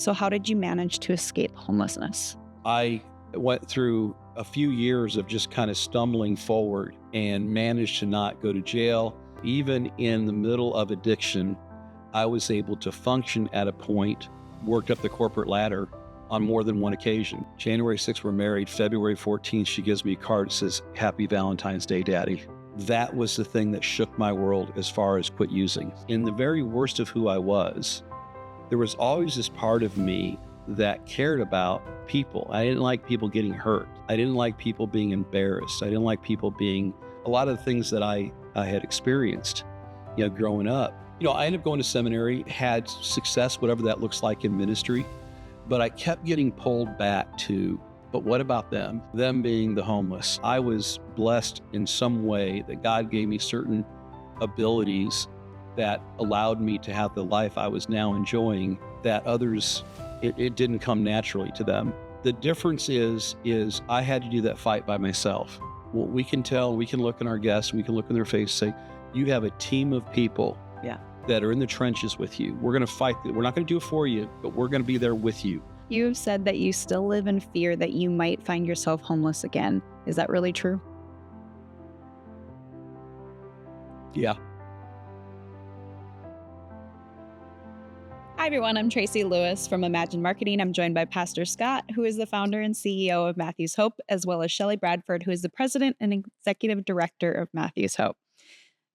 So how did you manage to escape homelessness? I went through a few years of just kind of stumbling forward and managed to not go to jail. Even in the middle of addiction, I was able to function at a point, worked up the corporate ladder on more than one occasion. January 6th, we're married. February 14th, she gives me a card that says, "Happy Valentine's Day, Daddy." That was the thing that shook my world as far as quit using. In the very worst of who I was, there was always this part of me that cared about people. I didn't like people getting hurt. I didn't like people being embarrassed. I didn't like people being a lot of the things that I had experienced, growing up. I ended up going to seminary, had success, whatever that looks like in ministry, but I kept getting pulled back to, but what about them? Them being the homeless. I was blessed in some way that God gave me certain abilities that allowed me to have the life I was now enjoying that others, it didn't come naturally to them. The difference is I had to do that fight by myself. What we can tell, we can look in our guests, we can look in their face and say, you have a team of people that are in the trenches with you. We're going to fight. We're not going to do it for you, but we're going to be there with you. You have said that you still live in fear that you might find yourself homeless again. Is that really true? Yeah. Hi, everyone. I'm Tracy Lewis from Imagine Marketing. I'm joined by Pastor Scott, who is the founder and CEO of Matthew's Hope, as well as Shelley Bradford, who is the president and executive director of Matthew's Hope.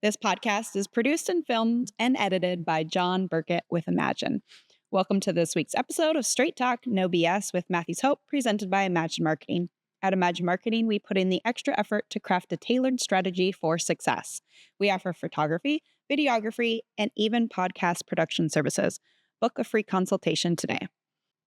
This podcast is produced and filmed and edited by John Burkett with Imagine. Welcome to this week's episode of Straight Talk, No BS with Matthew's Hope, presented by Imagine Marketing. At Imagine Marketing, we put in the extra effort to craft a tailored strategy for success. We offer photography, videography, and even podcast production services. Book a free consultation today.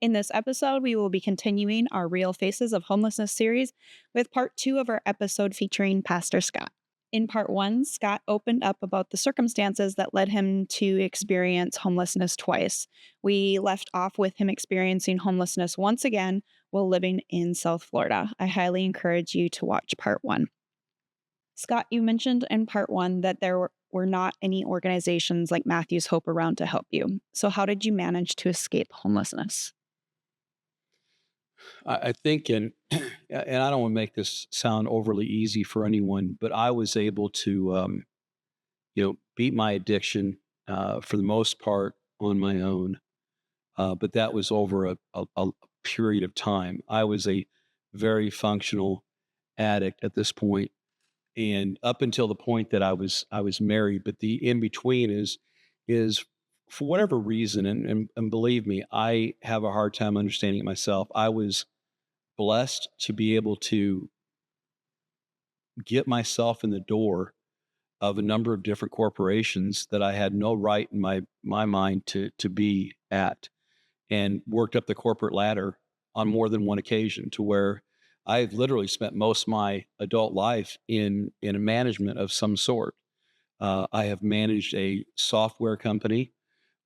In this episode, we will be continuing our Real Faces of Homelessness series with part 2 of our episode featuring Pastor Scott. In part 1, Scott opened up about the circumstances that led him to experience homelessness twice. We left off with him experiencing homelessness once again while living in South Florida. I highly encourage you to watch part 1. Scott, you mentioned in part 1 that there were not any organizations like Matthew's Hope around to help you. So how did you manage to escape homelessness? I think, and I don't want to make this sound overly easy for anyone, but I was able to, beat my addiction for the most part on my own. But that was over a period of time. I was a very functional addict at this point, and up until the point that I was married. But the in between is for whatever reason, and believe me, I have a hard time understanding it myself. I was blessed to be able to get myself in the door of a number of different corporations that I had no right in my mind to be at, and worked up the corporate ladder on more than one occasion to where I've literally spent most of my adult life in a management of some sort. I have managed a software company,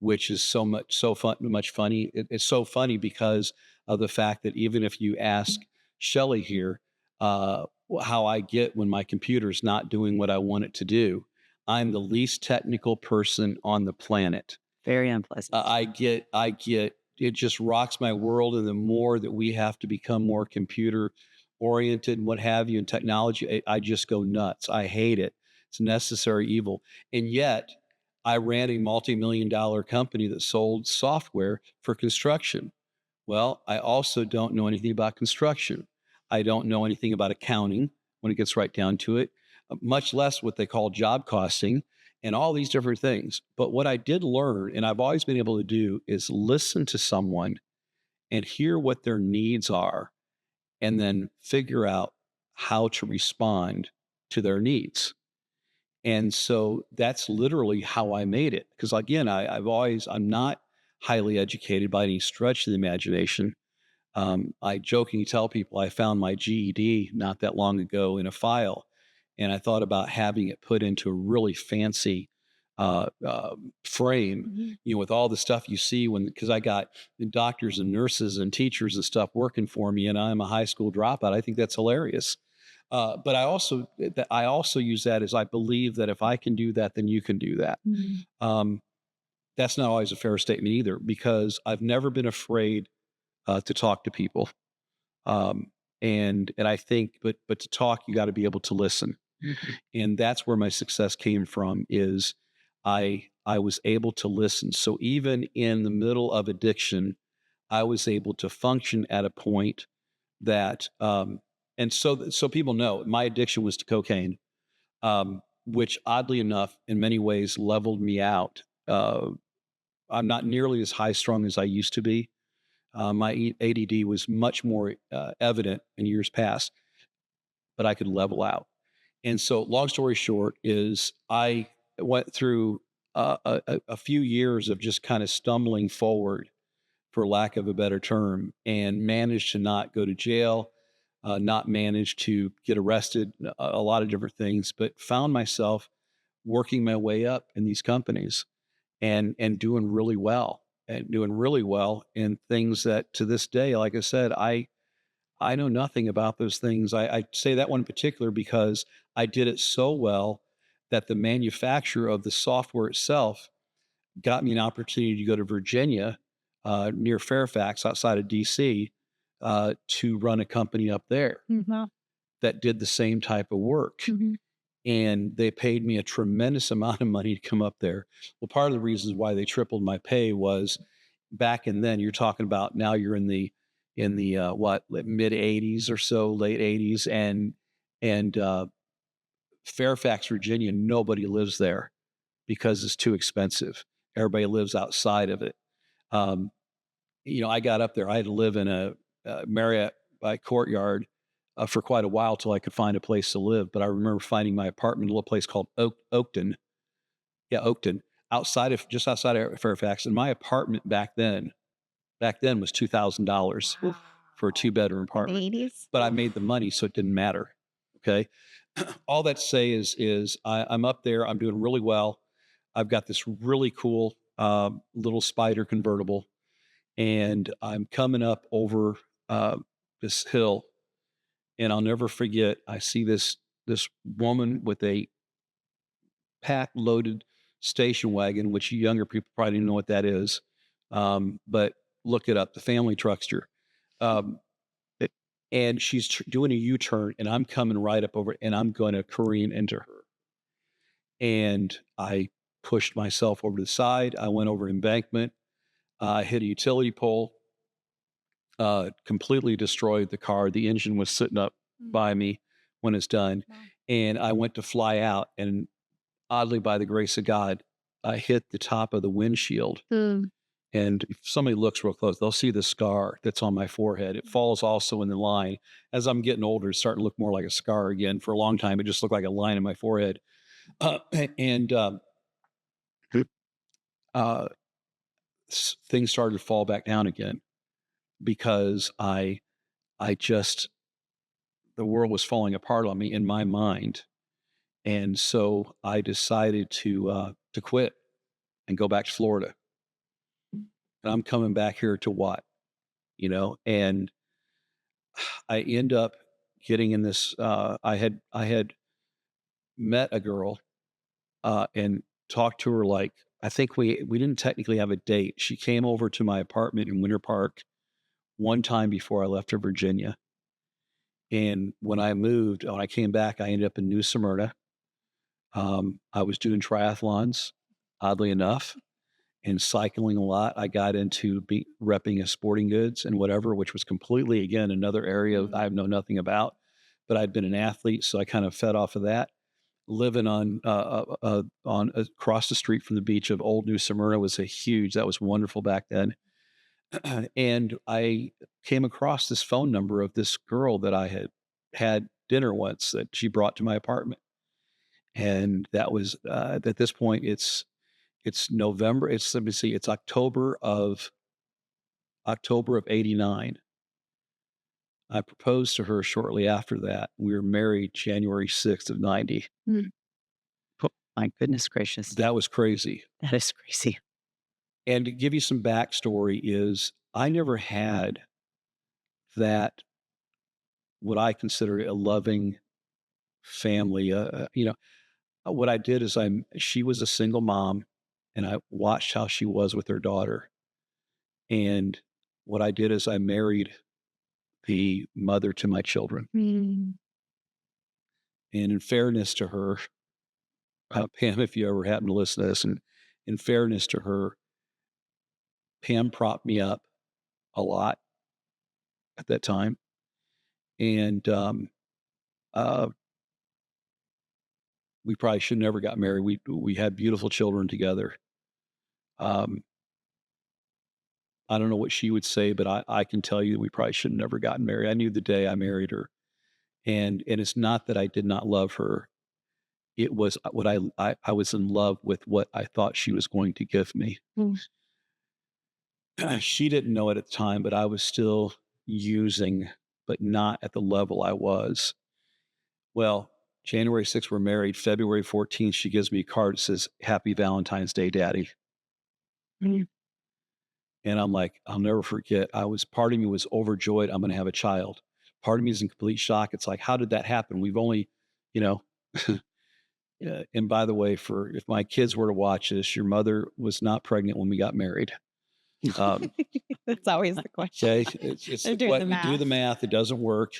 which is much funny. It's so funny because of the fact that even if you ask Shelley here how I get when my computer's not doing what I want it to do, I'm the least technical person on the planet. Very unpleasant. I get it just rocks my world, and the more that we have to become more computer oriented and what have you, and technology, I just go nuts. I hate it. It's a necessary evil. And yet I ran a multi-million-dollar company that sold software for construction. Well, I also don't know anything about construction. I don't know anything about accounting when it gets right down to it, much less what they call job costing and all these different things. But what I did learn, and I've always been able to do, is listen to someone and hear what their needs are, and then figure out how to respond to their needs. And so that's literally how I made it. Because again, I'm not highly educated by any stretch of the imagination. I jokingly tell people I found my GED not that long ago in a file, and I thought about having it put into a really fancy frame, with all the stuff you see because I got doctors and nurses and teachers and stuff working for me, and I'm a high school dropout. I think that's hilarious. But I also use that as I believe that if I can do that, then you can do that. that's not always a fair statement either, because I've never been afraid to talk to people. Um, and I think, but to talk, you got to be able to listen, and that's where my success came from. Is I was able to listen. So even in the middle of addiction, I was able to function at a point that, and so people know my addiction was to cocaine, which oddly enough, in many ways, leveled me out. I'm not nearly as high strung as I used to be. My ADD was much more evident in years past, but I could level out. And so, long story short, is I went through a few years of just kind of stumbling forward, for lack of a better term, and managed to not go to jail, not managed to get arrested, a lot of different things, but found myself working my way up in these companies and doing really well in things that to this day, like I said, I know nothing about those things. I say that one in particular because I did it so well that the manufacturer of the software itself got me an opportunity to go to Virginia, near Fairfax, outside of DC, to run a company up there Wow. that did the same type of work. Mhm. And they paid me a tremendous amount of money to come up there. Well, part of the reasons why they tripled my pay was back and then you're talking about now you're in the what mid 80s or so, late 80s, and Fairfax, Virginia, nobody lives there because it's too expensive. Everybody lives outside of it. Um, I got up there. I had to live in a Marriott by Courtyard for quite a while till I could find a place to live. But I remember finding my apartment in a little place called Oakton. Yeah, Oakton, just outside of Fairfax. And my apartment back then was $2,000 Wow. for a two-bedroom In the apartment. 80s? But I made the money, so it didn't matter. Okay. All that to say is I'm up there. I'm doing really well. I've got this really cool little Spider convertible, and I'm coming up over uh, this hill, and I'll never forget. I see this woman with a pack loaded station wagon, which you younger people probably don't know what that is, but look it up. The family truckster, um, it- and she's doing a U-turn, and I'm coming right up over, and I'm going to careen into her, and I pushed myself over to the side. I went over an embankment. I hit a utility pole, completely destroyed the car. The engine was sitting up Mm. by me when it's done. Wow. And I went to fly out, and oddly, by the grace of God, I hit the top of the windshield. Mm. And if somebody looks real close, they'll see the scar that's on my forehead. It falls also in the line. As I'm getting older, it's starting to look more like a scar again. For a long time, it just looked like a line in my forehead. Uh, and uh, things started to fall back down again because I just the world was falling apart on me in my mind, and so I decided to quit and go back to Florida. And I'm coming back here to what, and I end up getting in this. I had met a girl and talked to her like I think we didn't technically have a date. She came over to my apartment in Winter Park one time before I left to Virginia. And when I came back, I ended up in New Smyrna. I was doing triathlons, oddly enough, and cycling a lot. I got into repping a sporting goods and whatever, which was completely, again, another area Mm. I know nothing about. But I'd been an athlete, so I kind of fed off of that. Living on across the street from the beach of Old New Smyrna was that was wonderful back then. And I came across this phone number of this girl that I had dinner once that she brought to my apartment. And that was at this point it's November. Let me see, it's October of '89. I proposed to her shortly after that. We were married January 6th of '90. Mm. Oh, my goodness gracious. That was crazy. That is crazy. And to give you some backstory is I never had that, what I consider a loving family. What I did is she was a single mom. and I watched how she was with her daughter. And what I did is I married the mother to my children. Mm. And in fairness to her, Pam, if you ever happen to listen to this, and in fairness to her, Pam propped me up a lot at that time. And uh, we probably should never got married. We had beautiful children together. Um, I don't know what she would say, but I can tell you we probably should have never gotten married. I knew the day I married her. And it's not that I did not love her. It was what I was in love with what I thought she was going to give me. Mm. She didn't know it at the time, but I was still using, but not at the level I was. Well, January 6th, we're married. February 14th, she gives me a card that says, Happy Valentine's Day, Daddy. Mm. And I'm like, I'll never forget. Part of me was overjoyed. I'm going to have a child. Part of me is in complete shock. It's like, how did that happen? We've only, you know, and by the way, for if my kids were to watch this, your mother was not pregnant when we got married. That's always the question. Okay. It's They're doing what the you do math. the math. It doesn't work.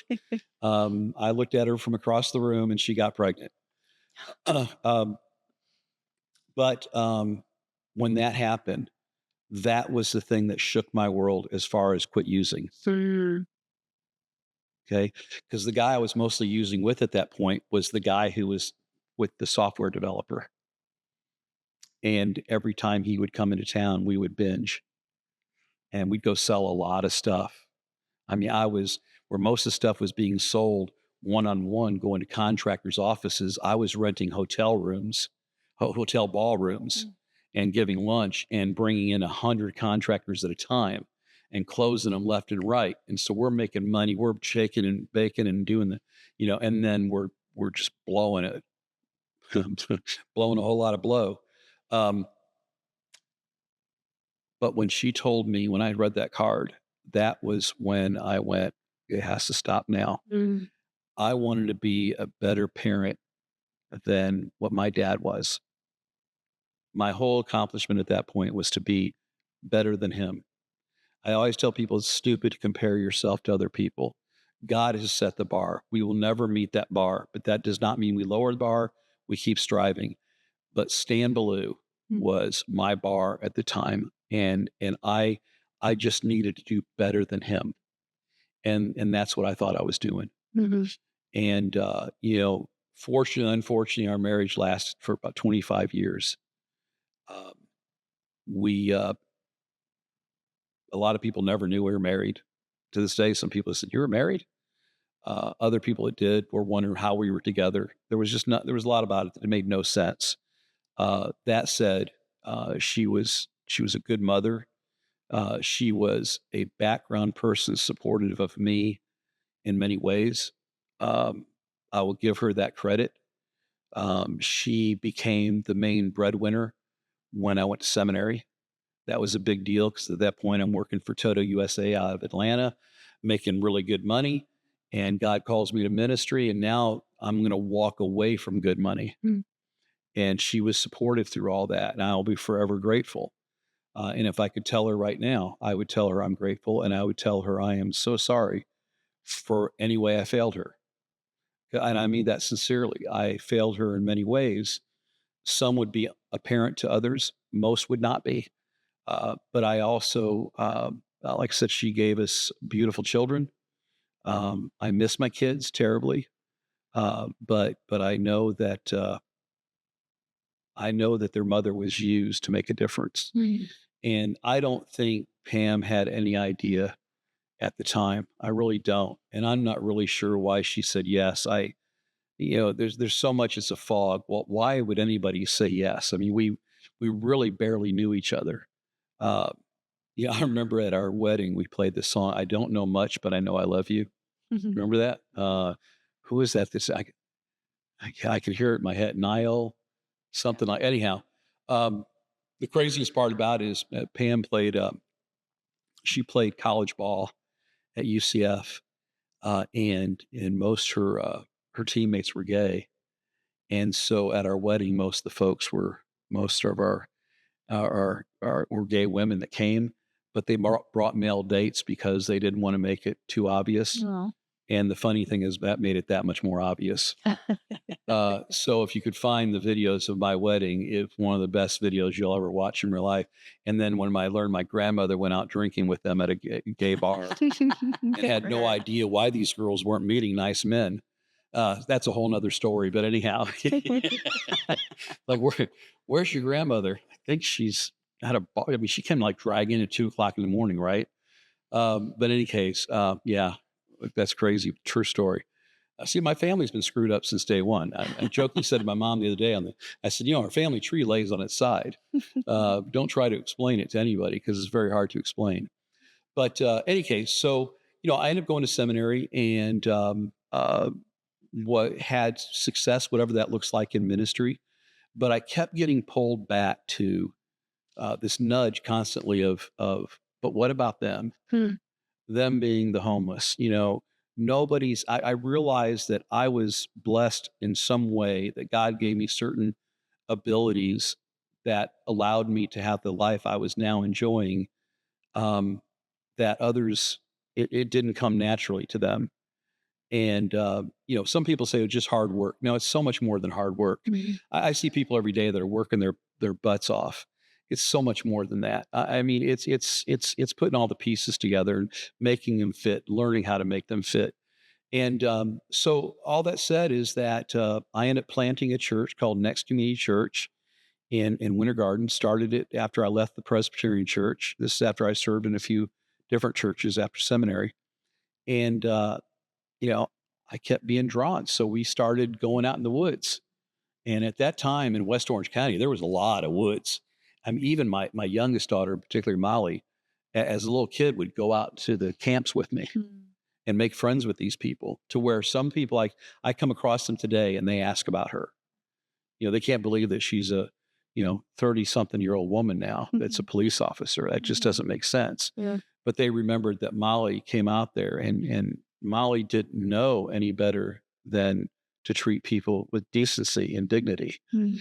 I looked at her from across the room and she got pregnant. Um, but when that happened, that was the thing that shook my world as far as quit using. Mm. Okay. Because the guy I was mostly using with at that point was the guy who was with the software developer. And every time he would come into town, we would binge and we'd go sell a lot of stuff. I mean, I was where most of the stuff was being sold one on one, going to contractors' offices. I was renting hotel rooms, hotel ballrooms, Mm. and giving lunch and bringing in 100 contractors at a time and closing them left and right. And so we're making money, we're shaking and baking and doing and then we're just blowing it, blowing a whole lot of blow. Um, but when she told me, when I read that card, that was when I went, it has to stop now. Mm. I wanted to be a better parent than what my dad was. My whole accomplishment at that point was to be better than him. I always tell people it's stupid to compare yourself to other people. God has set the bar. We will never meet that bar, but that does not mean we lower the bar. We keep striving. But Stan Ballou Mm. was my bar at the time, and I just needed to do better than him, and that's what I thought I was doing. Mhm. And fortunately, unfortunately, our marriage lasted for about 25 years. Um, we A lot of people never knew we were married. To this day, some people said, "You were married?" Other people that did were wondering how we were together. There was a lot about it that made no sense. That said, she was a good mother. She was a background person supportive of me in many ways. Um, I will give her that credit. She became the main breadwinner when I went to seminary. That was a big deal because at that point I'm working for Toto USA out of Atlanta, making really good money. And God calls me to ministry, and now I'm going to walk away from good money. Mm. And she was supportive through all that, and I'll be forever grateful. And if I could tell her right now, I would tell her I'm grateful, and I would tell her I am so sorry for any way I failed her. And I mean that sincerely. I failed her in many ways. Some would be apparent to others, most would not be. But I also, like I said, she gave us beautiful children. I miss my kids terribly, but I know that their mother was used to make a difference. Mm. And I don't think Pam had any idea at the time. I really don't, and I'm not really sure why she said yes. There's so much it's a fog. Well, why would anybody say yes? I mean, we really barely knew each other. Uh, yeah, I remember at our wedding we played the song "I Don't Know Much, but I Know I Love You." Mhm. Remember that? Who is that? I could hear it in my head. Niall, something like. Anyhow, um, the craziest part about it is Pam played. She played college ball at UCF, and most her teammates were gay. And so at our wedding, most of our or gay women that came, but they brought male dates because they didn't want to make it too obvious. Oh. And the funny thing is that made it that much more obvious. So if you could find the videos of my wedding, it's one of the best videos you'll ever watch in real life. And then when I learned my grandmother went out drinking with them at a gay bar and had no idea why these girls weren't meeting nice men. That's a whole nother story. But anyhow, like where's your grandmother? I think she's at a bar. I mean, she came like drag in at 2:00 in the morning, right? But in any case, yeah, that's crazy. True story. See, my family's been screwed up since day one. I jokingly said to my mom the other day I said, our family tree lays on its side. Don't try to explain it to anybody because it's very hard to explain. But any case, so, I ended up going to seminary and what had success, whatever that looks like in ministry. But I kept getting pulled back to this nudge constantly but what about them? Them being the homeless, I realized that I was blessed in some way, that God gave me certain abilities that allowed me to have the life I was now enjoying, um, that others, it didn't come naturally to them. And, some people say it's just hard work. No, it's so much more than hard work. Mhm. I see people every day that are working their butts off. It's so much more than that. I mean, it's putting all the pieces together and making them fit, learning how to make them fit. And so all that said is that I ended up planting a church called Next Community Church in Winter Garden. Started it after I left the Presbyterian Church. This is after I served in a few different churches after seminary. And you know, I kept being drawn. So we started going out in the woods. And at that time in West Orange County, there was a lot of woods. I mean, even my youngest daughter, particularly Molly, as a little kid, would go out to the camps with me and make friends with these people, to where some people, like, I come across them today and they ask about her. They can't believe that she's a, 30-something-year-old woman now that's a police officer. That just doesn't make sense. Yeah. But they remembered that Molly came out there and Molly didn't know any better than to treat people with decency and dignity, and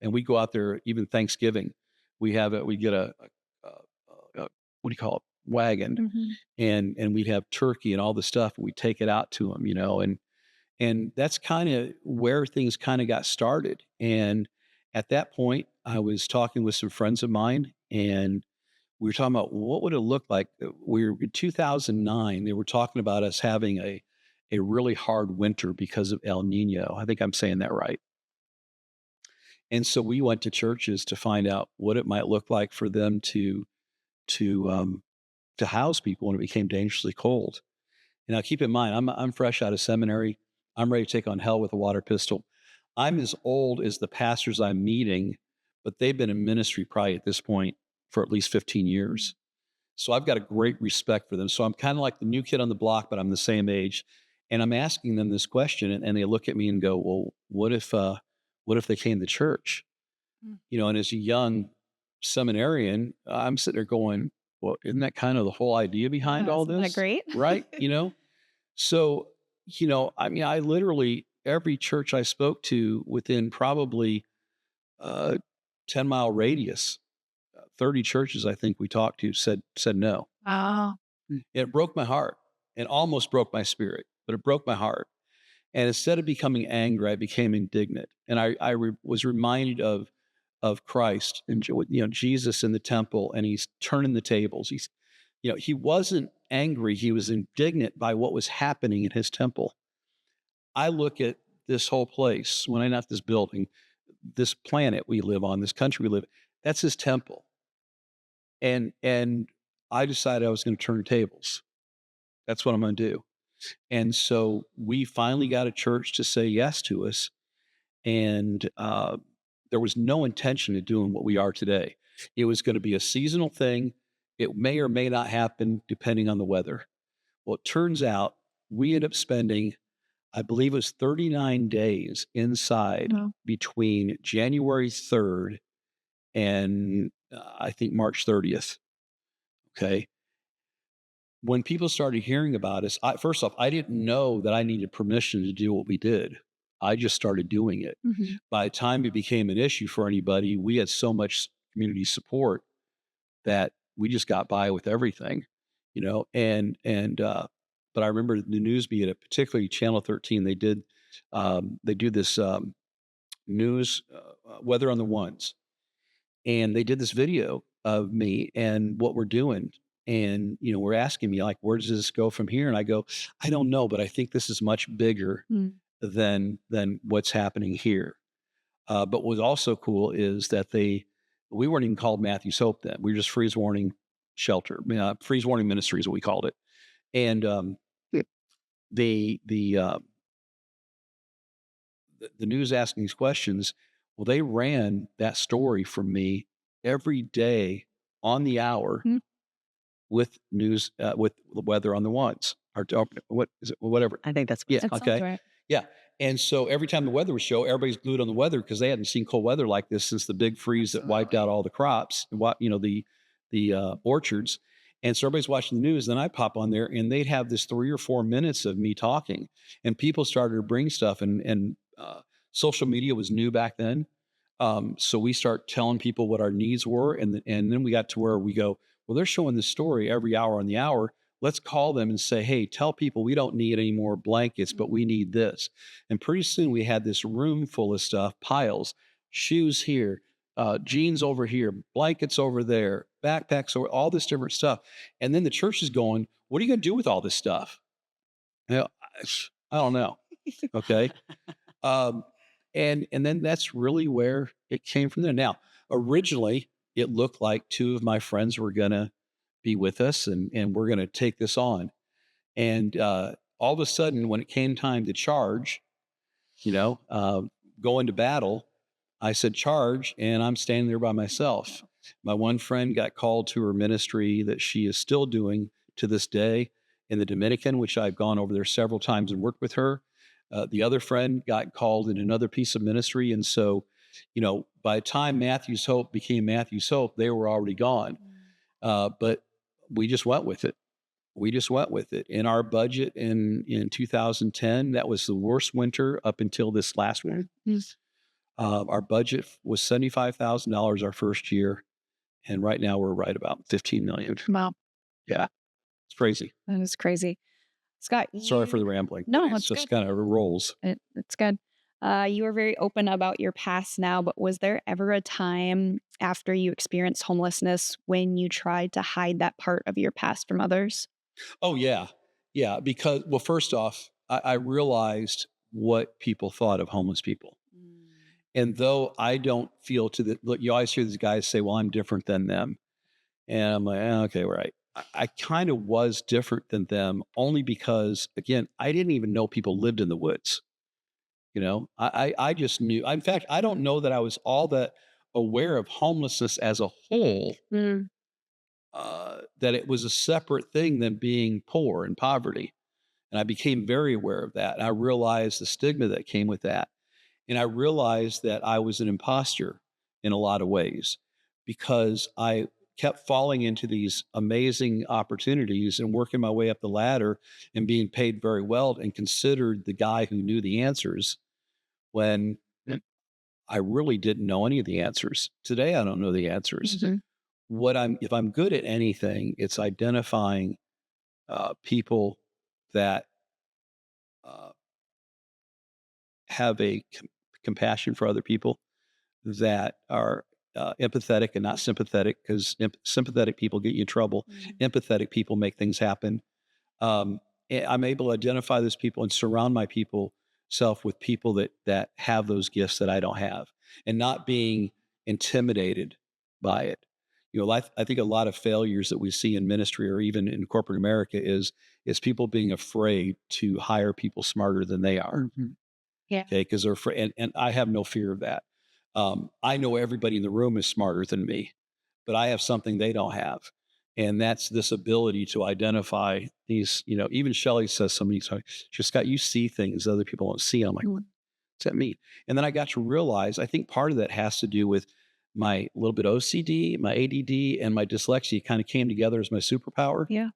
we go out there, even Thanksgiving, we get a what do you call it? Wagon, and we'd have turkey and all the stuff, and we take it out to them, and that's kind of where things kind of got started. And at that point, I was talking with some friends of mine, and we were talking about what would it look like. We were in 2009. They were talking about us having a really hard winter because of El Nino. I think I'm saying that right. And so we went to churches to find out what it might look like for them to house people when it became dangerously cold. And now keep in mind, I'm fresh out of seminary. I'm ready to take on hell with a water pistol. I'm as old as the pastors I'm meeting, but they've been in ministry probably at this point for at least 15 years. So I've got a great respect for them. So I'm kind of like the new kid on the block, but I'm the same age. And I'm asking them this question, and they look at me and go, "Well, what if they came to church?" And as a young seminarian, I'm sitting there going, "Well, isn't that kind of the whole idea behind all Isn't that this?" great? Right? So, I mean, I literally, every church I spoke to within probably 10-mile radius, 30 churches I think we talked to said no. Oh. It broke my heart and almost broke my spirit, but it broke my heart. And instead of becoming angry, I became indignant. And was reminded of Christ and Jesus in the temple, and he's turning the tables. He wasn't angry. He was indignant by what was happening in his temple. I look at this whole place, when I not this building, this planet we live on, this country we live in, that's his temple. And I decided I was going to turn tables. That's what I'm going to do. And so we finally got a church to say yes to us. And there was no intention of doing what we are today. It was going to be a seasonal thing. It may or may not happen depending on the weather. Well, it turns out we ended up spending, I believe it was 39 days inside between January 3rd and I think March 30th. Okay. When people started hearing about us, first off, I didn't know that I needed permission to do what we did. I just started doing it. By the time it became an issue for anybody, we had so much community support that we just got by with everything, but I remember the news media, particularly Channel 13, they do this news weather on the ones, and they did this video of me and what we're doing. And, we're asking me like, where does this go from here? And I go, I don't know, but I think this is much bigger Mm. than what's happening here. But what was also cool is that we weren't even called Matthew's Hope then. We were just Freeze Warning Shelter, Freeze Warning Ministry is what we called it. And Yeah. The news asking these questions, well, they ran that story for me every day on the hour Mm. with news, with the weather on the ones, or what is it, whatever. I think that's what Yeah. it's That called. sounds Okay. right. Yeah. And so every time the weather would show, everybody's glued on the weather because they hadn't seen cold weather like this since the big freeze that wiped out all the crops, the orchards. And so everybody's watching the news. Then I pop on there, and they'd have this 3 or 4 minutes of me talking, and people started to bring stuff, and social media was new back then. So we start telling people what our needs were, and then we got to where we go, well, they're showing this story every hour on the hour. Let's call them and say, hey, tell people we don't need any more blankets, but we need this. And pretty soon we had this room full of stuff, piles, shoes here, jeans over here, blankets over there, backpacks over, all this different stuff. And then the church is going, what are you going to do with all this stuff? You know, I don't know. Okay. Um, and then that's really where it came from there. Now, originally, it looked like 2 of my friends were going to be with us, and we're going to take this on. And all of a sudden, when it came time to charge, you know, uh, go into battle, I said, charge, and I'm standing there by myself. My one friend got called to her ministry that she is still doing to this day in the Dominican, which I've gone over there several times and worked with her. The other friend got called in another piece of ministry. And so, by the time Matthew's Hope became Matthew's Hope, they were already gone. But we just went with it. We just went with it. In our budget in 2010, that was the worst winter up until this last one. Our budget was $75,000 our first year, and right now we're right about 15 million. Wow. Yeah, it's crazy. That is crazy. Scott, Sorry for the rambling. No, but it's that's just good. kind of rolls. It's good. You were very open about your past now, but was there ever a time after you experienced homelessness when you tried to hide that part of your past from others? Oh yeah, yeah. Because well, first off, I realized what people thought of homeless people. And though I don't feel look, you always hear these guys say, well, I'm different than them. And I'm like, okay, right. I kind of was different than them only because, again, I didn't even know people lived in the woods. I just knew. In fact, I don't know that I was all that aware of homelessness as a whole, that it was a separate thing than being poor and poverty. And I became very aware of that. And I realized the stigma that came with that. And I realized that I was an imposter in a lot of ways because I kept falling into these amazing opportunities and working my way up the ladder and being paid very well and considered the guy who knew the answers when I really didn't know any of the answers. Today, I don't know the answers. If I'm good at anything, it's identifying people that uh, have a compassion for other people, that are empathetic and not sympathetic, because sympathetic people get you in trouble. Empathetic people make things happen. And I'm able to identify those people and surround my people self with people that have those gifts that I don't have, and not being intimidated by it. I think a lot of failures that we see in ministry or even in corporate America is people being afraid to hire people smarter than they are. Yeah. Okay, because they're afraid, and I have no fear of that. I know everybody in the room is smarter than me, but I have something they don't have. And that's this ability to identify these, even Shelley says something, she's Scott, you see things other people don't see. I'm like, what's that mean? And then I got to realize, I think part of that has to do with my little bit OCD, my ADD, and my dyslexia kind of came together as my superpower. Yeah.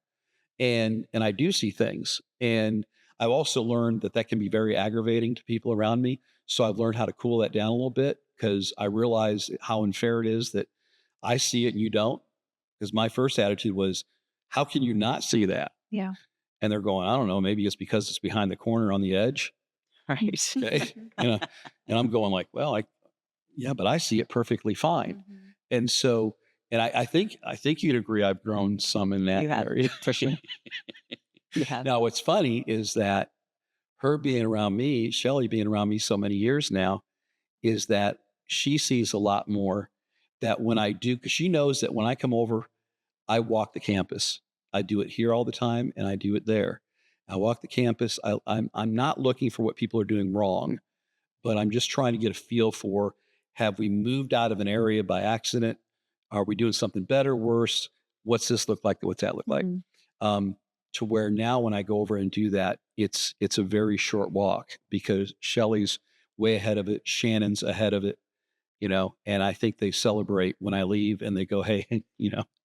And I do see things. And I've also learned that can be very aggravating to people around me. So I've learned how to cool that down a little bit, because I realize how unfair it is that I see it and you don't. Because my first attitude was, how can you not see that? Yeah. And they're going, I don't know, maybe it's because it's behind the corner on the edge. Right. Okay. And I'm going like, well, yeah, but I see it perfectly fine. Mhm. And so, and I think you'd agree I've grown some in that You have, area. for sure. You have. Now, what's funny is that her being around me, Shelley being around me so many years now, is that she sees a lot more that when I do, because she knows that when I come over, I walk the campus. I do it here all the time and I do it there. I walk the campus. I'm not looking for what people are doing wrong, but I'm just trying to get a feel for, have we moved out of an area by accident? Are we doing something better, worse? What's this look like? What's that look like? Mhm. Um, to where now when I go over and do that, it's a very short walk because Shelley's way ahead of it, Shannon's ahead of it, and I think they celebrate when I leave and they go, hey,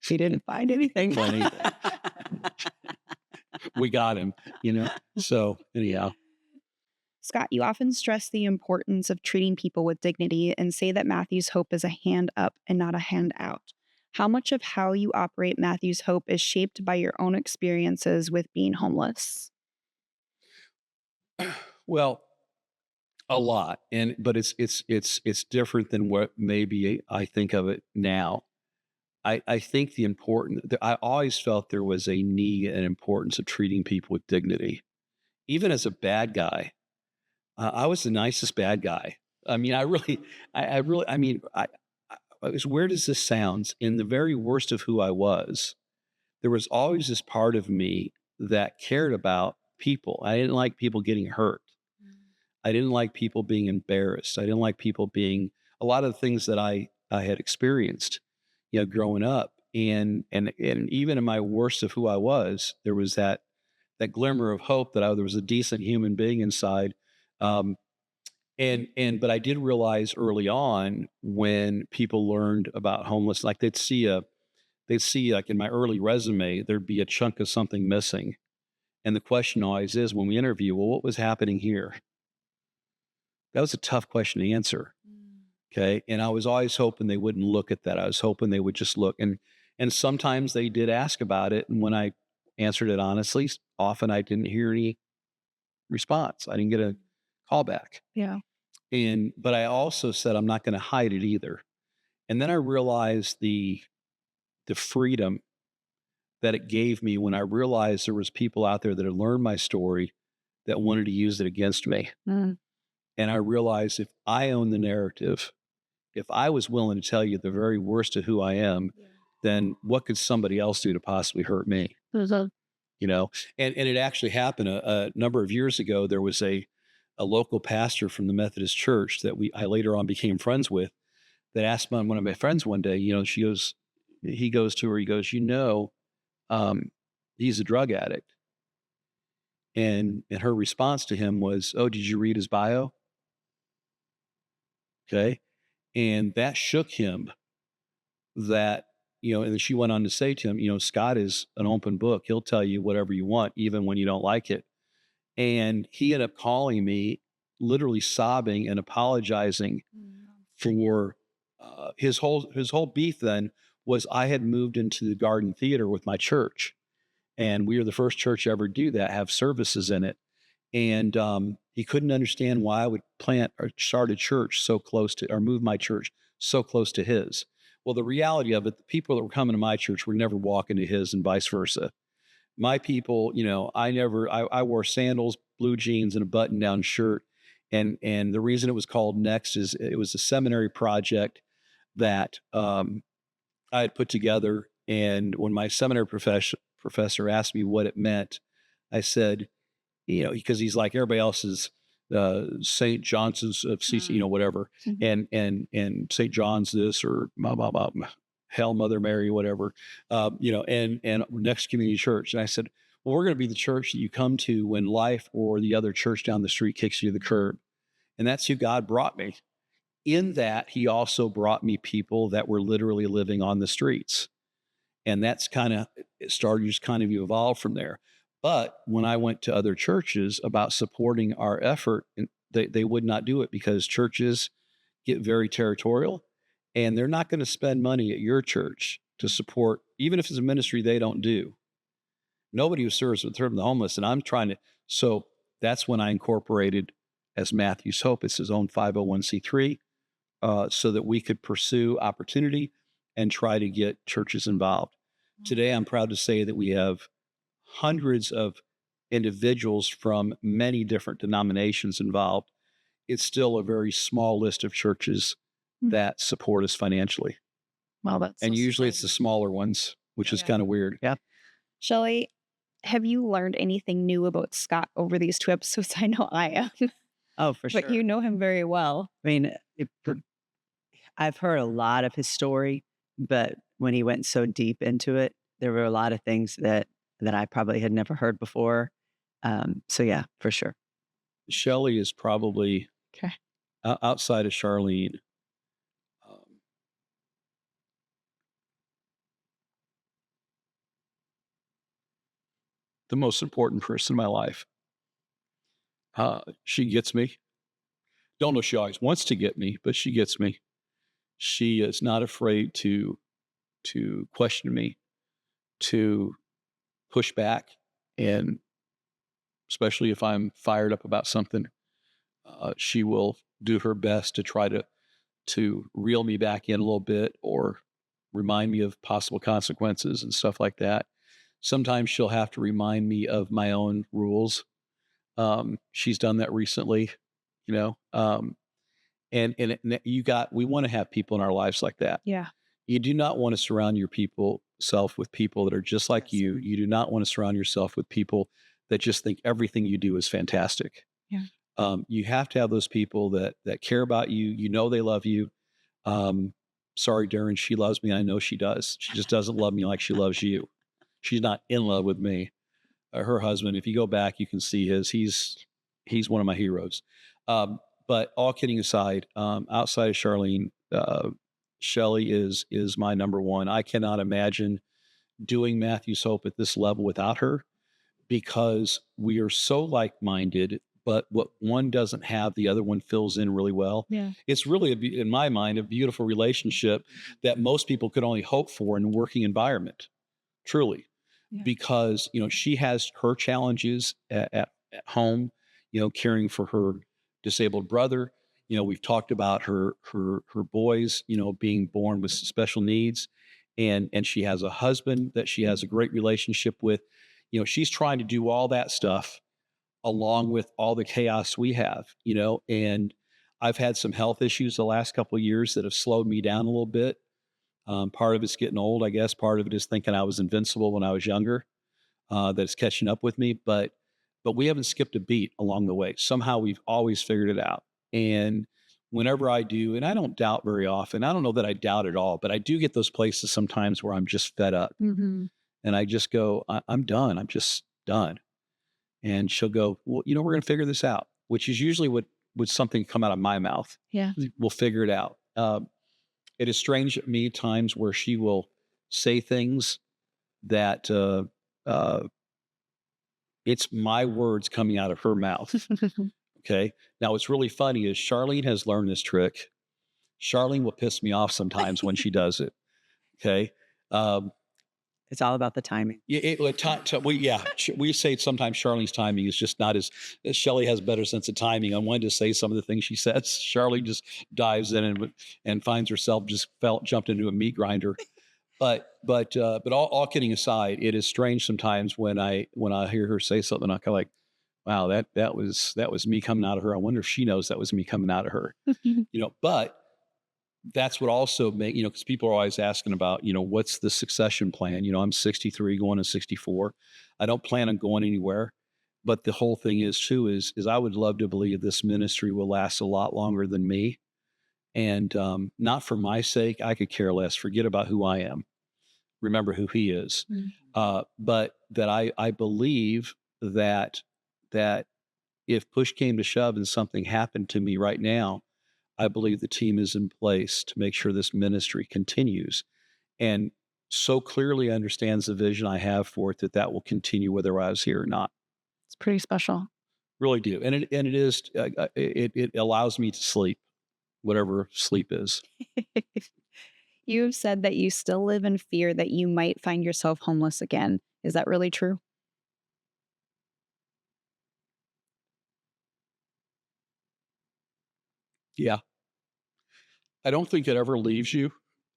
She didn't find anything. find anything. We got him, So anyhow, Scott, you often stress the importance of treating people with dignity and say that Matthew's Hope is a hand up and not a hand out. How much of how you operate Matthew's Hope is shaped by your own experiences with being homeless? well, a lot, but it's different than what maybe I think of it now. I think I always felt there was a need and importance of treating people with dignity, even as a bad guy. I was the nicest bad guy. I mean, I really, I mean, as weird as this sounds, in the very worst of who I was, there was always this part of me that cared about people. I didn't like people getting hurt. I didn't like people being embarrassed. I didn't like people being a lot of the things that I had experienced, growing up. And even in my worst of who I was, there was that glimmer of hope that there was a decent human being inside. Um, but I did realize early on when people learned about homeless, like they'd see like in my early resume, there'd be a chunk of something missing. And the question always is when we interview, well, what was happening here? That was a tough question to answer. Okay. And I was always hoping they wouldn't look at that. I was hoping they would just look. And sometimes they did ask about it. And when I answered it honestly, often I didn't hear any response. I didn't get a call back. Yeah. But I also said I'm not going to hide it either. And then I realized the freedom that it gave me when I realized there was people out there that had learned my story that wanted to use it against me. Mm. And I realized if I own the narrative, if I was willing to tell you the very worst of who I am, then what could somebody else do to possibly hurt me? Mhm. And it actually happened a number of years ago. There was a local pastor from the Methodist church that I later on became friends with that asked one of my friends one day, he goes to her, he goes, um, he's a drug addict. And her response to him was, oh, did you read his bio? Okay. And that shook him that, and then she went on to say to him, Scott is an open book. He'll tell you whatever you want, even when you don't like it. And he ended up calling me, literally sobbing and apologizing for his whole beef then was I had moved into the Garden Theater with my church. And we were the first church to ever do that, have services in it. And he couldn't understand why I would plant or start a church so close to, or move my church so close to his. Well, the reality of it, the people that were coming to my church were never walking to his and vice versa. My people, I wore sandals, blue jeans, and a button down shirt. And the reason it was called Next is it was a seminary project that I had put together. And when my seminary professor asked me what it meant, I said, because he's like everybody else is St. Johnson's of CC, whatever, Mhm. and St. John's this or blah, blah, blah, Hail Mother Mary, whatever, and Next Community Church. And I said, well, we're going to be the church that you come to when life or the other church down the street kicks you to the curb. And that's who God brought me. In that, he also brought me people that were literally living on the streets. And that's kind of, it started just kind of evolved from there. But when I went to other churches about supporting our effort, they would not do it because churches get very territorial and they're not going to spend money at your church to support, even if it's a ministry they don't do. Nobody who serves with the homeless, and I'm trying to. So that's when I incorporated as Matthew's Hope. It's his own 501c3, so that we could pursue opportunity and try to get churches involved. Today, I'm proud to say that we have hundreds of individuals from many different denominations involved. It's still a very small list of churches that support us financially. Well, that's And so usually it's sweet. the smaller ones, which is kind of weird. Yeah. Shelley, have you learned anything new about Scott over these 2 episodes? I know I am, Oh, for sure. but you know him very well. I mean, I've heard a lot of his story, but when he went so deep into it, there were a lot of things that I probably had never heard before. So yeah, for sure. Shelley is probably Okay. outside of Charlene. The most important person in my life. She gets me. Don't know if she always wants to get me, but she gets me. She is not afraid to question me, to push back, and especially if I'm fired up about something, she will do her best to try to reel me back in a little bit or remind me of possible consequences and stuff like that. Sometimes she'll have to remind me of my own rules. She's done that recently, you know. And we want to have people in our lives like that. Yeah. You do not want to surround yourself with people that are just like you. You do not want to surround yourself with people that just think everything you do is fantastic. Yeah. You have to have those people that care about you. You know they love you. Sorry, Darren, she loves me. I know she does. She just doesn't love me like she loves you. She's not in love with me. Her husband, if you go back, you can see he's one of my heroes. But all kidding aside, outside of Charlene, Shelley is my number one. I cannot imagine doing Matthew's Hope at this level without her, because we are so like-minded, but what one doesn't have, the other one fills in really well. Yeah. It's really, in my mind, a beautiful relationship that most people could only hope for in a working environment, truly. Yeah. Because, she has her challenges at home, caring for her disabled brother. We've talked about her boys, being born with special needs, and she has a husband that she has a great relationship with. She's trying to do all that stuff along with all the chaos we have, and I've had some health issues the last couple of years that have slowed me down a little bit. Part of it's getting old, I guess. Part of it is thinking I was invincible when I was younger, that it's catching up with me. But we haven't skipped a beat along the way. Somehow we've always figured it out. And whenever I do, and I don't doubt very often, I don't know that I doubt at all, but I do get those places sometimes where I'm just fed up. Mm-hmm. And I just go, I'm done. I'm just done. And she'll go, well, we're going to figure this out, which is usually would something come out of my mouth. Yeah. We'll figure it out. It is strange at me times where she will say things that it's my words coming out of her mouth. Okay. Now, what's really funny is Charlene has learned this trick. Charlene will piss me off sometimes when she does it. Okay. It's all about the timing. We say sometimes Charlene's timing is just not as Shelley has better sense of timing. I wanted to say some of the things she says. Charlene just dives in and finds herself jumped into a meat grinder. But all kidding aside, it is strange sometimes when I hear her say something, I kind of like, wow, that was me coming out of her. I wonder if she knows that was me coming out of her. But that's what also because people are always asking about, what's the succession plan? I'm 63 going to 64. I don't plan on going anywhere. But the whole thing is too, is I would love to believe this ministry will last a lot longer than me. And not for my sake, I could care less. Forget about who I am. Remember who he is. Mm-hmm. But that I believe that if push came to shove and something happened to me right now, I believe the team is in place to make sure this ministry continues, and so clearly understands the vision I have for it that will continue whether I was here or not. It's pretty special. Really do, and it is. It allows me to sleep, whatever sleep is. You have said that you still live in fear that you might find yourself homeless again. Is that really true? Yeah. I don't think it ever leaves you.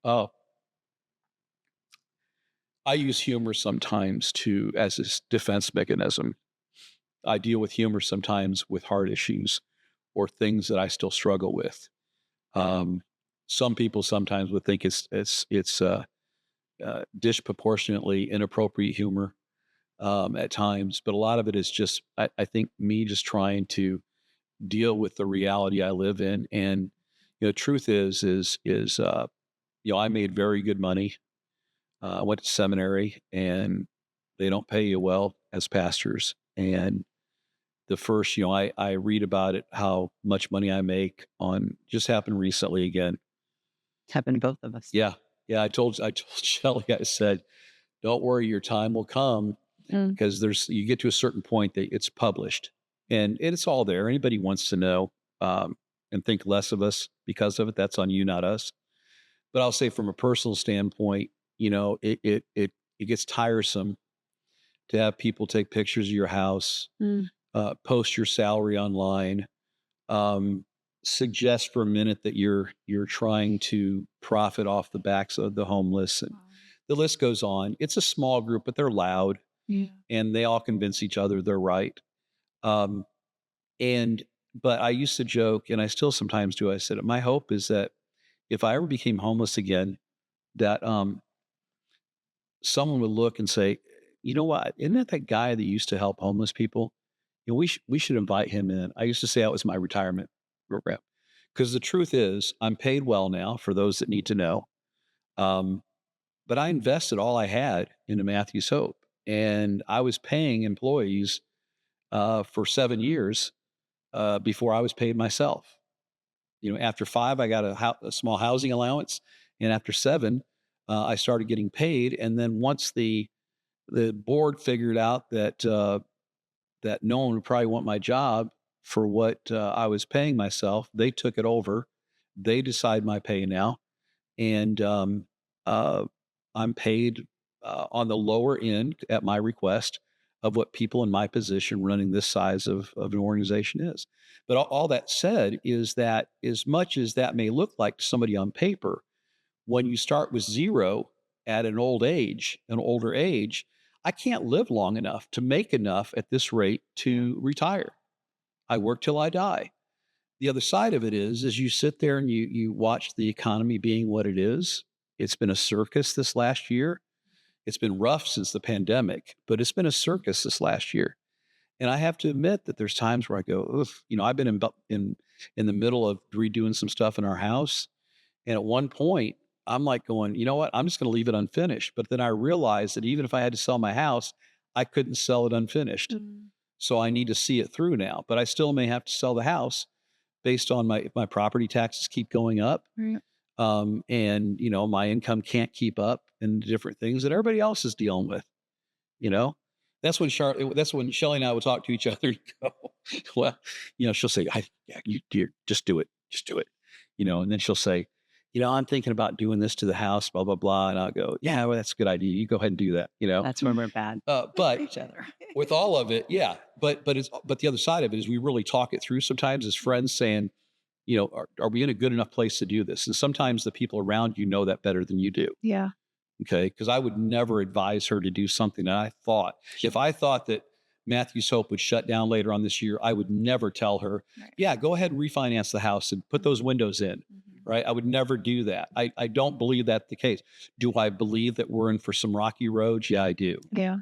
Uh, I use humor sometimes to as a defense mechanism. I deal with humor sometimes with hard issues or things that I still struggle with. Um, some people sometimes would think it's disproportionately inappropriate humor at times, but a lot of it is just I think me just trying to deal with the reality I live in. And truth is I made very good money. I went to seminary, and they don't pay you well as pastors. And the first, I read about it, how much money I make on just happened recently again. It's happened to both of us. Yeah. Yeah. I told Shelley, I said, don't worry, your time will come Mm. because you get to a certain point that it's published and it's all there. Anybody wants to know, and think less of us because of it. That's on you, not us. But I'll say from a personal standpoint, it gets tiresome to have people take pictures of your house, Mm. post your salary online, um, suggest for a minute that you're trying to profit off the backs of the homeless, and Wow. the list goes on. It's a small group, but they're loud, Yeah. and they all convince each other they're right. Um, and but I used to joke, and I still sometimes do. I said, my hope is that if I ever became homeless again, that someone would look and say, you know what, isn't that guy that used to help homeless people? We should invite him in. I used to say that was my retirement program because the truth is, I'm paid well now for those that need to know. Um, but I invested all I had into Matthew's Hope, and I was paying employees for 7 years before I was paid myself. After 5, I got a small housing allowance, and after 7, I started getting paid. And then once the board figured out that no one would probably want my job for what I was paying myself, they took it over. They decide my pay now, and uh, I'm paid on the lower end at my request of what people in my position running this size of an organization is. But all that said is that as much as that may look like to somebody on paper, when you start with zero at an older age, I can't live long enough to make enough at this rate to retire. I work till I die. The other side of it is you sit there and you watch the economy being what it is. It's been a circus this last year. It's been rough since the pandemic, but it's been a circus this last year. And I have to admit that there's times where I go, ugh, I've been in the middle of redoing some stuff in our house, and at one point, I'm like going, you know what? I'm just going to leave it unfinished. But then I realized that even if I had to sell my house, I couldn't sell it unfinished. Mm. So I need to see it through now. But I still may have to sell the house based on if my property taxes keep going up, Right. and my income can't keep up, and different things that everybody else is dealing with. You know, that's when Shelley and I would talk to each other and go, well, she'll say, yeah, you dear, just do it, and then she'll say, I'm thinking about doing this to the house, blah, blah, blah. And I'll go, yeah, well, that's a good idea. You go ahead and do that. That's when we're bad for But each other. with all of it, yeah. But the other side of it is we really talk it through sometimes as friends saying, are we in a good enough place to do this? And sometimes the people around you know that better than you do. Yeah. Okay. Because I would never advise her to do something that if I thought that Matthew's Hope would shut down later on this year, I would never tell her, Right. yeah, go ahead and refinance the house and put those windows in. Mhm. Right. I would never do that. I don't believe that's the case. Do I believe that we're in for some rocky roads? Yeah, I do. Yeah.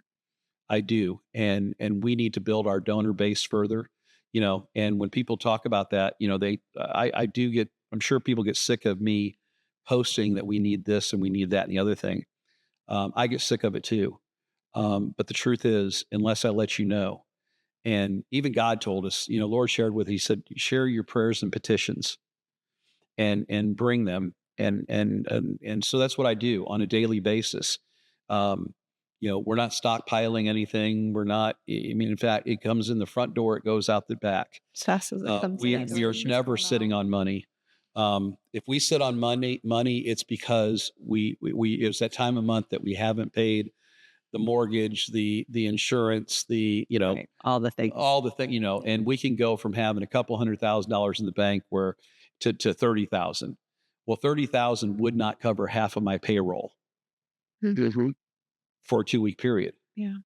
I do. And we need to build our donor base further, and when people talk about that, I do get, I'm sure people get sick of me posting that we need this and we need that and the other thing. I get sick of it too. But the truth is, unless I let you know, and even God told us, Lord shared with, he said, share your prayers and petitions and bring them. And so that's what I do on a daily basis. Um, we're not stockpiling anything. We're not, I mean, in fact, it comes in the front door, it goes out the back. As fast as it comes We in. are never sitting on money. If we sit on money, it's because it's that time of month that we haven't paid the mortgage, the insurance, Right. All the things. all the thing, and we can go from having a couple $100,000 in the bank where to 30,000. Well, 30,000 would not cover half of my payroll Mhm. for a 2-week period. Yeah.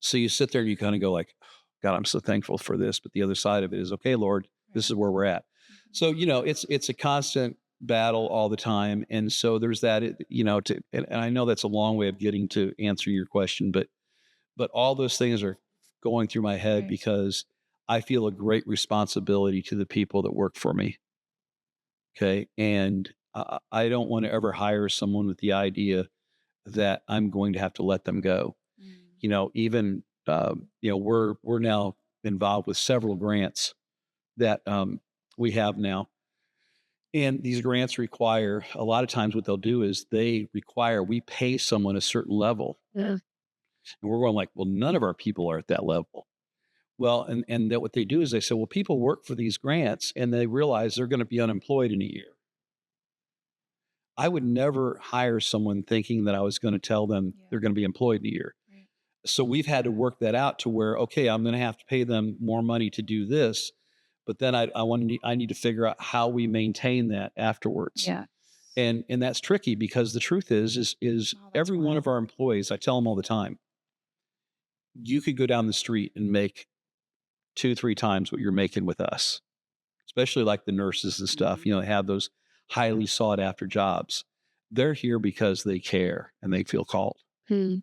So you sit there and you kind of go like, God, I'm so thankful for this. But the other side of it is, okay, Lord, this Right. is where we're at. So, it's a constant battle all the time. And so there's that, and I know that's a long way of getting to answer your question, but all those things are going through my head Right. because I feel a great responsibility to the people that work for me. Okay. And I don't want to ever hire someone with the idea that I'm going to have to let them go. Mm. Even, we're now involved with several grants that we have now. And these grants require, a lot of times what they'll do is they require we pay someone a certain level. Yeah. And we're going like, well, none of our people are at that level. Well, and that what they do is they say, well, people work for these grants and they realize they're going to be unemployed in a year. I would never hire someone thinking that I was going to tell them Yeah. they're going to be employed in a year. Right. So we've had to work that out to where, okay, I'm going to have to pay them more money to do this, but then I need to figure out how we maintain that afterwards. Yeah. And that's tricky because the truth is Oh, that's every one wild. of our employees, I tell them all the time, you could go down the street and make 2, 3 times what you're making with us, especially like the nurses and stuff, Mhm. have those highly sought after jobs. They're here because they care and they feel called, Hmm.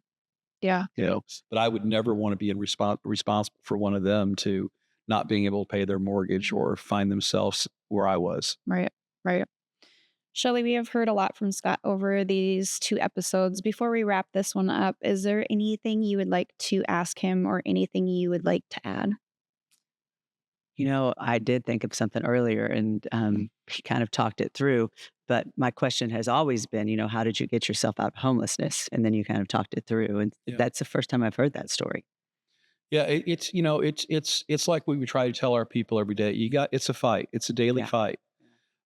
Yeah. but I would never want to be responsible for one of them to not being able to pay their mortgage Mhm. or find themselves where I was. Right. Right. Shelley, we have heard a lot from Scott over these 2 episodes. Before we wrap this one up, is there anything you would like to ask him or anything you would like to add? I did think of something earlier and he kind of talked it through. But my question has always been, how did you get yourself out of homelessness? And then you kind of talked it through. And Yeah. that's the first time I've heard that story. Yeah, it's like we would try to tell our people every day. It's a fight. It's a daily Yeah. fight.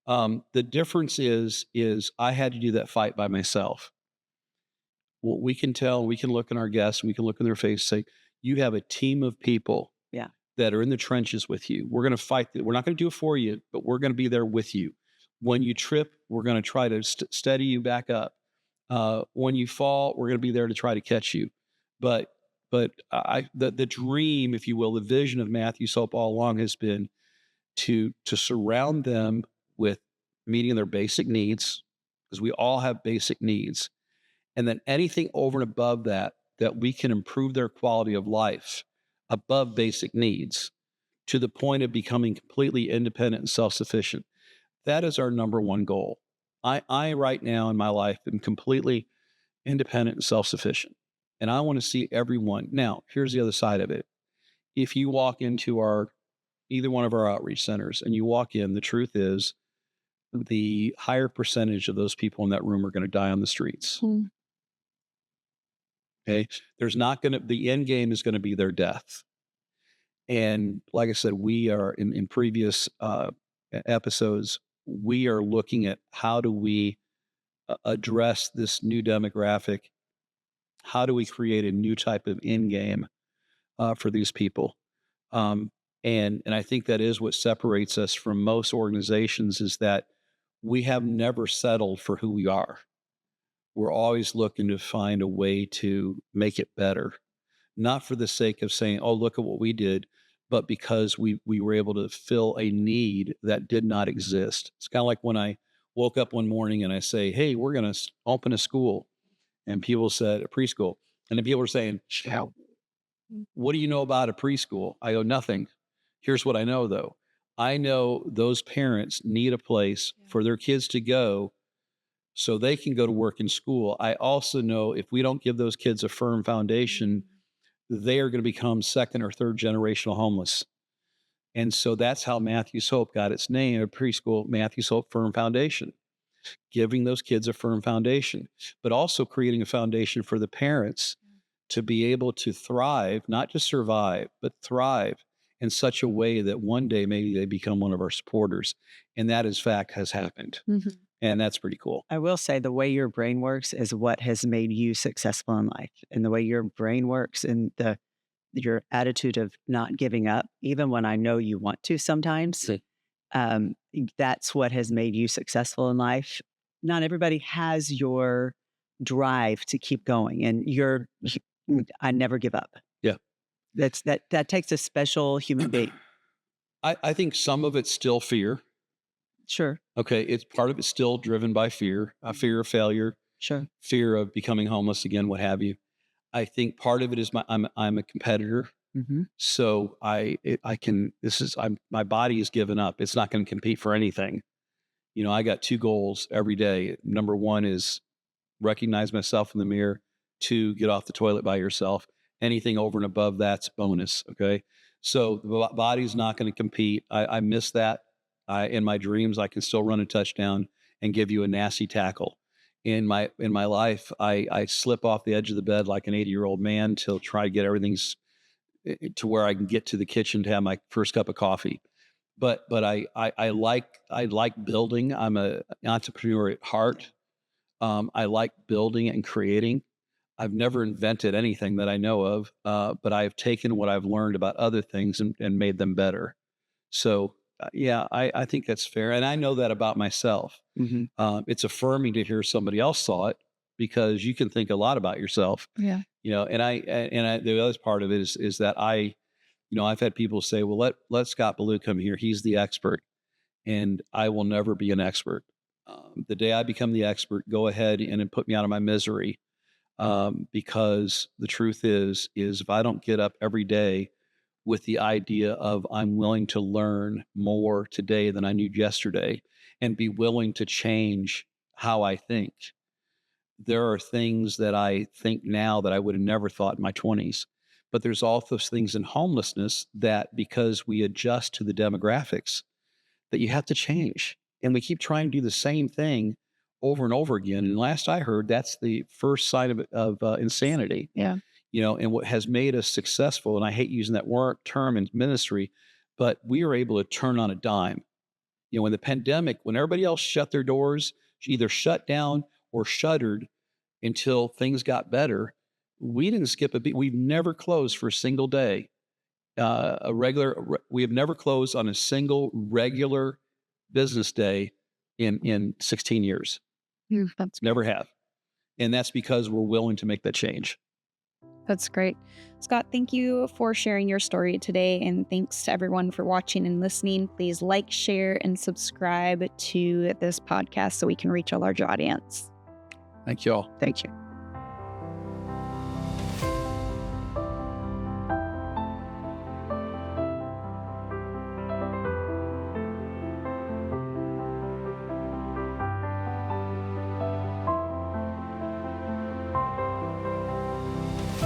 The difference is I had to do that fight by myself. What we can tell, we can look in our guests, we can look in their face, say, you have a team of people Yeah. that are in the trenches with you. We're going to fight. We're not going to do it for you, but we're going to be there with you. When you trip, we're going to try to steady you back up. When you fall, we're going to be there to try to catch you. But the dream, if you will, the vision of Matthew Soap all along has been to surround them with meeting their basic needs, because we all have basic needs, and then anything over and above that that we can improve their quality of life above basic needs to the point of becoming completely independent and self-sufficient. That is our number one goal. I right now in my life am completely independent and self-sufficient. And I want to see everyone. Now, here's the other side of it. If you walk into either one of our outreach centers and you walk in, the truth is the higher percentage of those people in that room are going to die on the streets. Hmm. Okay. The end game is going to be their death. And like I said, we are in previous episodes, we are looking at how do we address this new demographic? How do we create a new type of end game for these people? Um, and I think that is what separates us from most organizations is that we have never settled for who we are. We're always looking to find a way to make it better, not for the sake of saying, "Oh, look at what we did," but because we were able to fill a need that did not exist. It's kind of like when I woke up one morning and I say, "Hey, we're going to open a school," and people said a preschool, and then people were saying, "Yeah, what do you know about a preschool?" I go, "Nothing. Here's what I know, though. I know those parents need a place Yeah. for their kids to go so they can go to work in school. I also know if we don't give those kids a firm foundation, they are going to become second or third generational homeless." And so that's how Matthew's Hope got its name, a preschool, Matthew's Hope Firm Foundation, giving those kids a firm foundation, but also creating a foundation for the parents to be able to thrive, not just survive, but thrive in such a way that one day maybe they become one of our supporters. And that, in fact, has happened. Mhm. And that's pretty cool. I will say the way your brain works is what has made you successful in life. And the way your brain works and your attitude of not giving up, even when I know you want to sometimes, um, that's what has made you successful in life. Not everybody has your drive to keep going, and I never give up. Yeah. That takes a special human being. I think some of it's still fear. Sure, Okay. It's part of it's still driven by fear, fear of failure, sure. fear of becoming homeless again, what have you. I think part of it is I'm a competitor. Hmm. So my body is given up. It's not going to compete for anything. I got 2 goals every day. Number 1 is recognize myself in the mirror. 2, get off the toilet by yourself. Anything over and above that's bonus. Okay. So the body's not going to compete. I miss that. In my dreams, I can still run a touchdown and give you a nasty tackle. In my life, I slip off the edge of the bed like an 80-year-old man to try to get everything to where I can get to the kitchen to have my first cup of coffee. But I like building. I'm an entrepreneur at heart. I like building and creating. I've never invented anything that I know of, but I've taken what I've learned about other things and made them better. So yeah, I think that's fair, and I know that about myself. Hmm. It's affirming to hear somebody else saw it because you can think a lot about yourself. Yeah. The other part of it is that I've had people say, well, let Scott Ballou come here. He's the expert. And I will never be an expert. The day I become the expert, go ahead and put me out of my misery. Because the truth is if I don't get up every day with the idea of I'm willing to learn more today than I knew yesterday and be willing to change how I think, there are things that I think now that I would have never thought in my 20s. But there's also things in homelessness that because we adjust to the demographics, that you have to change. And we keep trying to do the same thing over and over again. And last I heard, that's the first sign of insanity. Yeah. And what has made us successful, and I hate using that term in ministry, but we are able to turn on a dime. When the pandemic, when everybody else shut their doors, either shut down or shuttered until things got better, we didn't skip a beat. We've never closed for a single day. We have never closed on a single regular business day in 16 years. That's Never have. And that's because we're willing to make that change. That's great. Scott, thank you for sharing your story today. And thanks to everyone for watching and listening. Please like, share, and subscribe to this podcast so we can reach a larger audience. Thank you all. Thank you.